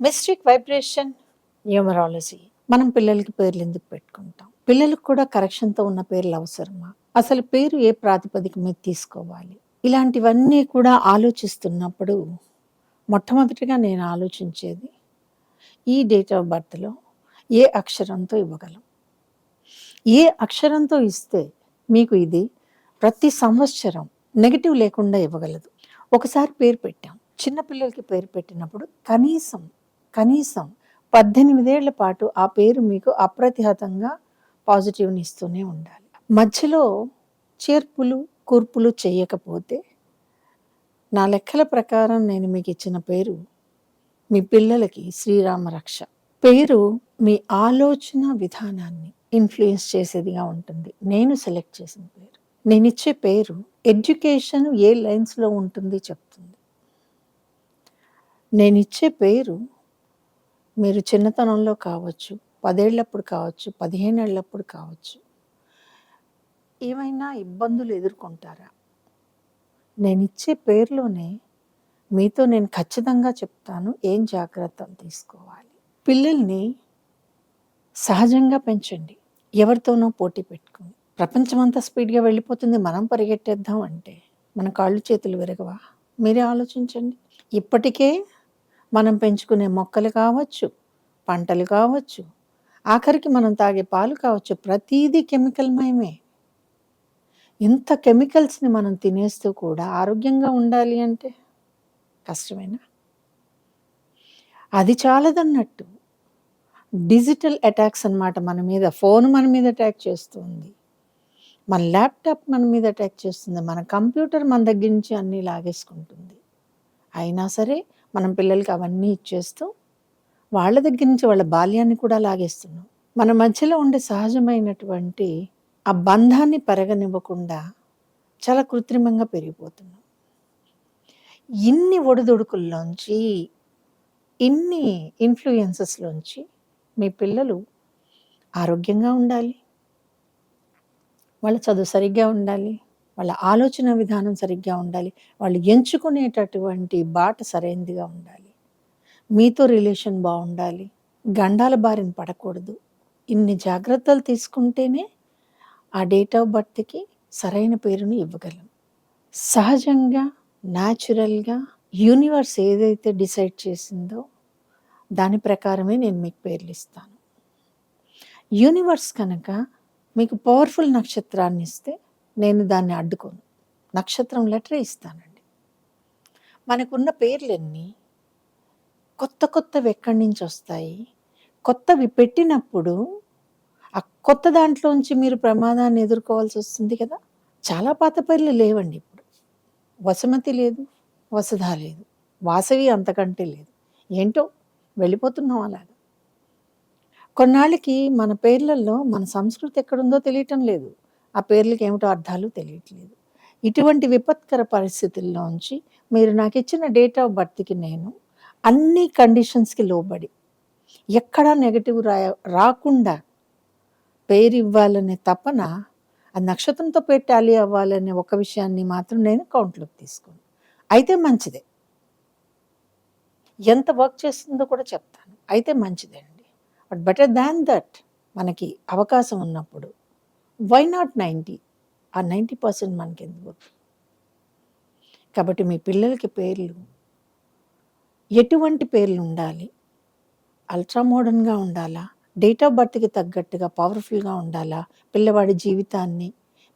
Mystic vibration numerology. మనం పిల్లలకి పేర్లు ఎందుకు పెట్టుకుంటాం? పిల్లలకు కూడా కరెక్షన్‌తో ఉన్న పేర్లు అవసరమా? అసలు పేరు ఏ ప్రాతిపదిక మీద తీసుకోవాలి? ఇలాంటివన్నీ కూడా ఆలోచిస్తున్నప్పుడు మొట్టమొదటిగా నేను ఆలోచించేది ఈ డేట్ ఆఫ్ బర్త్‌లో ఏ అక్షరంతో ఇవ్వగలం? ఏ అక్షరంతో ఇస్తే మీకు ఇది ప్రతి సంవత్సరం నెగెటివ్ లేకుండా ఇవ్వగలదు? ఒకసారి పేరు పెట్టాం. చిన్న పిల్లలకి పేరు పెట్టినప్పుడు కనీసం 18 ఏళ్ల పాటు ఆ పేరు మీకు అప్రతిహతంగా పాజిటివ్‌ని ఇస్తూనే ఉండాలి. మధ్యలో చేర్పులు, కూర్పులు చేయకపోతే నా లెక్కల ప్రకారం నేను మీకు ఇచ్చిన పేరు మీ పిల్లలకి శ్రీరామ రక్ష. పేరు మీ ఆలోచన విధానాన్ని ఇన్‌ఫ్లూయెన్స్ చేసేదిగా ఉంటుంది. నేను సెలెక్ట్ చేసిన పేరు. నేనిచ్చే పేరు ఎడ్యుకేషన్ ఏ లైన్స్‌లో ఉంటుంది చెప్తుంది. నేనిచ్చే పేరు మీరు చిన్నతనంలో కావచ్చు, 10 ఏళ్ళప్పుడు కావచ్చు, 15 ఏళ్ళప్పుడు కావచ్చు. ఏమైనా ఇబ్బందులు ఎదుర్కొంటారా? నేనిచ్చే పేరులోనే మీతో నేను ఖచ్చితంగా చెప్తాను ఏం జాగ్రత్తలు తీసుకోవాలి. పిల్లల్ని సహజంగా పెంచండి. ఎవరితోనో పోటీ పెట్టుకొని. ప్రపంచమంతా స్పీడ్‌గా వెళ్ళిపోతుంది. మనం పరిగెట్టేద్దాం అంటే మన కాళ్ళు చేతులు విరగవా? మీరే ఆలోచించండి. ఇప్పటికే మనం పెంచుకునే మొక్కలు కావచ్చు, పంటలు కావచ్చు, ఆఖరికి మనం తాగే పాలు కావచ్చు, ప్రతీదీ కెమికల్‌మయమే. ఇంత కెమికల్స్‌ని మనం తినేస్తూ కూడా ఆరోగ్యంగా ఉండాలి అంటే కష్టమేనా? అది చాలదన్నట్టు డిజిటల్ అటాక్స్ అన్నమాట మన మీద. ఫోన్ మన మీద అటాక్ చేస్తుంది. మన ల్యాప్‌టాప్ మన మీద అటాక్ చేస్తుంది. మన కంప్యూటర్ మన దగ్గర నుంచి అన్నీ లాగేసుకుంటుంది. అయినా సరే మనం పిల్లలకి అవన్నీ ఇచ్చేస్తూ వాళ్ళ దగ్గర నుంచి వాళ్ళ బాల్యాన్ని కూడా లాగేస్తున్నాం. మన మధ్యలో ఉండే సహజమైనటువంటి ఆ బంధాన్ని పెరగనివ్వకుండా చాలా కృత్రిమంగా పెరిగిపోతున్నాం. ఇన్ని ఒడిదుడుకుల్లోంచి, ఇన్ని ఇన్‌ఫ్లుయెన్సెస్‌లోంచి మీ పిల్లలు ఆరోగ్యంగా ఉండాలి. వాళ్ళ చదువు సరిగ్గా ఉండాలి. వాళ్ళ ఆలోచన విధానం సరిగ్గా ఉండాలి. వాళ్ళు ఎంచుకునేటటువంటి బాట సరైనదిగా ఉండాలి. మీతో రిలేషన్ బావుండాలి. గండాల బారిన పడకూడదు. ఇన్ని జాగ్రత్తలు తీసుకుంటేనే ఆ డేట్ ఆఫ్ బర్త్‌కి సరైన పేరుని ఇవ్వగలం. సహజంగా, న్యాచురల్‌గా యూనివర్స్ ఏదైతే డిసైడ్ చేసిందో దాని ప్రకారమే నేను మీకు పేర్లిస్తాను. యూనివర్స్ కనుక మీకు పవర్ఫుల్ నక్షత్రాన్ని ఇస్తే నేను దాన్ని అడ్డుకోను. నక్షత్రం లెటరే ఇస్తానండి. మనకున్న పేర్లన్నీ కొత్తవి ఎక్కడి నుంచి వస్తాయి? కొత్తవి పెట్టినప్పుడు ఆ కొత్త దాంట్లోంచి మీరు ప్రమాదాన్ని ఎదుర్కోవాల్సి వస్తుంది కదా! చాలా పాత పేర్లు లేవండి ఇప్పుడు. వసుమతి లేదు, వసుధ లేదు, వాసవి అంతకంటే లేదు. ఏంటో వెళ్ళిపోతున్నాం అలాగా. కొన్నాళ్ళకి మన పేర్లల్లో మన సంస్కృతి ఎక్కడుందో తెలియటం లేదు. ఆ పేర్లకి ఏమిటో అర్థాలు తెలియట్లేదు. ఇటువంటి విపత్కర పరిస్థితుల్లోంచి మీరు నాకిచ్చిన డేట్ ఆఫ్ బర్త్‌కి నేను అన్ని కండిషన్స్‌కి లోబడి ఎక్కడా నెగెటివ్ రాకుండా పేరివ్వాలనే తపన ఆ నక్షత్రంతో పేరు టాలీ అవ్వాలనే ఒక విషయాన్ని మాత్రం నేను కౌంట్‌లోకి తీసుకోను. అయితే మంచిదే. ఎంత వర్క్ చేస్తుందో కూడా చెప్తాను. అయితే మంచిదే అండి. బట్ బెటర్ దాన్ దట్ మనకి అవకాశం ఉన్నప్పుడు వై నాట్ 90? ఆ 90% మనకెందుకు? కాబట్టి మీ పిల్లలకి పేర్లు ఎటువంటి పేర్లు ఉండాలి? అల్ట్రా మోడర్న్‌గా ఉండాలా? డేట్ ఆఫ్ బర్త్‌కి తగ్గట్టుగా పవర్‌ఫుల్‌గా ఉండాలా? పిల్లవాడి జీవితాన్ని,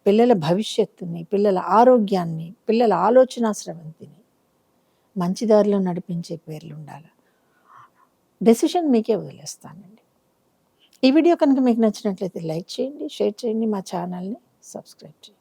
పిల్లల భవిష్యత్తుని, పిల్లల ఆరోగ్యాన్ని, పిల్లల ఆలోచనా స్రవంతిని మంచి దారిలో నడిపించే పేర్లుండాలా? డెసిషన్ మీకే వదిలేస్తానండి. ఈ వీడియో కనుక మీకు నచ్చినట్లయితే లైక్ చేయండి, షేర్ చేయండి, మా ఛానల్‌ని సబ్స్క్రైబ్ చేయండి.